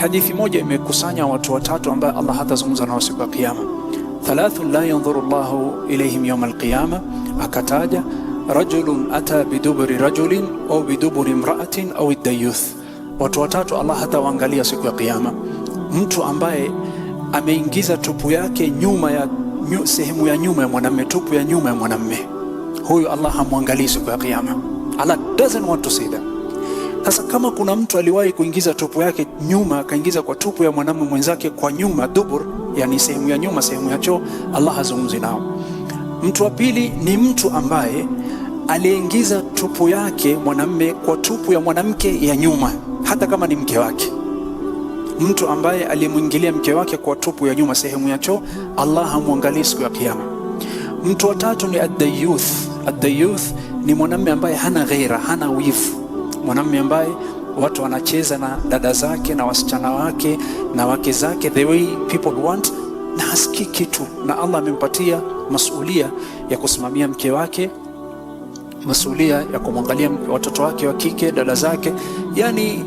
hadithi moja imekusanya watu watatu ambao Allah hatazungumza nao siku ya Kiyama. Thalathun la yanzuru Allahu ilayhim yawm al-qiyama, akataja rajulun ata biduburi rajulin au biduburi imra'atin au ad-dayuth. Watu watatu Allah hatawaangalia siku ya Kiyama. Mtu ambaye ameingiza tupu yake nyuma ya sehemu ya nyuma ya mwanamume, tupu ya nyuma ya mwanamume, huyu Allah hamwangalii siku ya Kiyama. Allah doesn't want to see that. Sasa kama kuna mtu aliwahi kuingiza tupu yake nyuma, akaingiza kwa tupu ya mwanamume mwenzake kwa nyuma, dubur, yani sehemu ya nyuma, sehemu ya choo, Allah hazungumzi nao. Mtu wa pili ni mtu ambaye aliingiza tupu yake mwanamume kwa tupu ya mwanamke ya nyuma, hata kama ni mke wake. Mtu ambaye alimwingilia mke wake kwa tupu ya nyuma, sehemu ya choo, Allah hamwangalii siku ya Kiyama. Mtu wa tatu ni ad-dayuth. Ad-dayuth ni mwanamume ambaye hana ghaira, hana wivu, mwanamume ambaye watu wanacheza na dada zake na wasichana wake na wake zake the way people want, na hasikii kitu, na Allah amempatia masulia ya kusimamia mke wake, masulia ya kumwangalia watoto wake wa kike, dada zake, yani